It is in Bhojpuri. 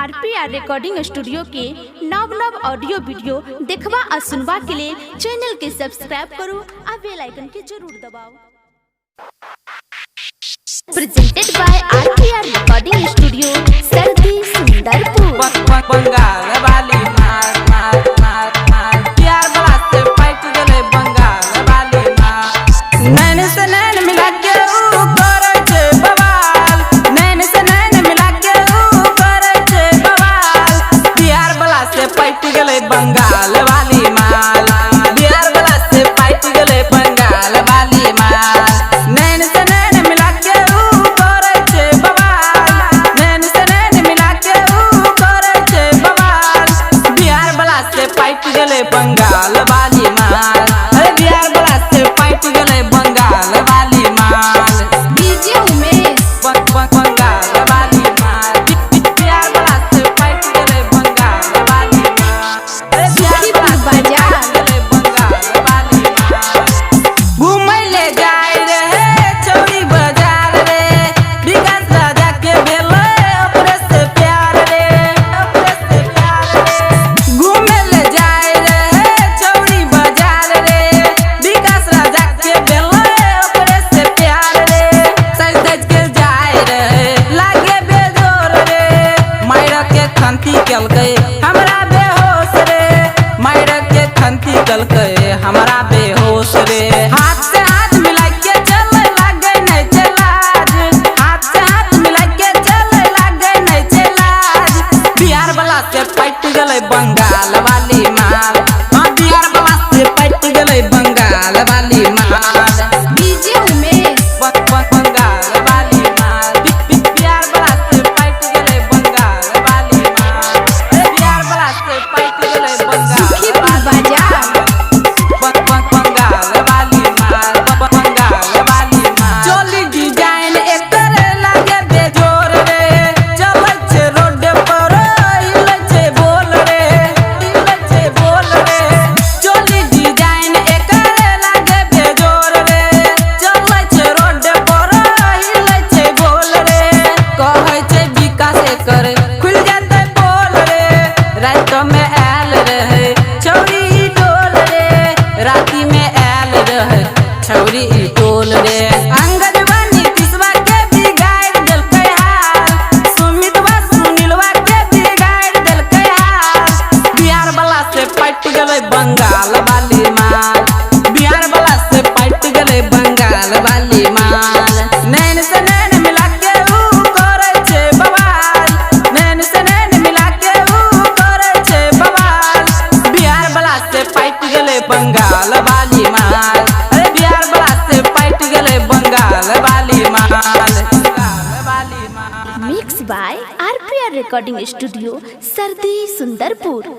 RPR रिकॉर्डिंग स्टूडियो के नव नव ऑडियो वीडियो देखवा और सुनवा के लिए चैनल के सब्सक्राइब करो और बेल आइकन के जरूर दबाओ। Presented by RPR recording studio Sardi Sundarpur. Bengal वाली मार मार मार मार प्यार वाला से फाइट गले बंगाल वाली मार। नैन से नैन मिला के ऊ करे छे बवाल, नैन से नैन मिला के ऊ करे छे बवाल। प्यार वाला से फाइट गले बंगाल वाली मार, प्यार वाला से फाइट गले बंगाल वाली मार। नैन से नैन मिला के ऊ करे छे बवाल, नैन से नैन मिला के ऊ करे छे बवाल। बिहार वाला से फाइट गले बंगाल वाली मार, अरे बिहार वाला से फाइट गले बंगाल वाली मार। डीजे उमेश बंगाल वाली मार, बिहार वाला से फाइट गले बंगाल वाली मार, अरे बिहार वाला से फाइट गले बंगाल वाली मार। घूमै ले जाय रहे चौरी बाजार रे, विकास राजा के भेलै ओकरे से प्यार रे, ओकरे से प्यार रे। घूमै ले जाय रहे चौरी बाजार रे, विकास राजा के भेलै ओकरे से प्यार रे। सज धज के जाय रहे लागे बेजोर रे, मायर के खंती केलकै हमरा बेहोश रे, मायर के खंती केलकै हमरा बेहोश रे। हाथ से हाथ मिला के चले लागे नहीं चलाज, हाथ से हाथ मिला के चले लागे नहीं चलाज। बिहार वाला से फाइट गले बंगाल वाली मार, हाँ बिहार वाला से फाइट गले बंगाल वाली मार। डीजे उमेश बंगाल वाली मार, बिहार वाला से फाइट गले बंगाल वाली मार, अरे बिहार वाला से फाइट गले बंगाल वाली मार। बंगाल वाली मार, बंगाल वाली मार। चोली डिजाइन एकर लागे बेजोर रे, चलै छे रोड पर हिलै छे बोल रे, हिलै छे बोल रे। चोली डिजाइन एकर लागे बेजोर रे, चलै छे रोड पर हिलै छे बोल रे। कहै छे विकास एकर खुल जाते बोल रे, रात में आयल रहे छौरी ई डोल रे, राती में आयल रहे छौरी ई टोल रे। अंगद बनी किसवा के बिगाड़ देलकै हाल, सुमितवा सुनीलवा के बिगाड़ देलकै हाल। बिहार वाला से फाइट गले बंगाल वाली मार, बिहार वाला से फाइट गले बंगाल वाली मार। नैन से नैन मिला के ऊ करे छे बवाल, नैन से नैन मिला के ऊ करे छे बवाल। बिहार वाला से फाइट गले बंगाल वाली मार, अरे बिहार वाला से फाइट गले बंगाल वाली मार, बंगाल वाली मार। Mix by RPR recording studio Sardi Sundarpur.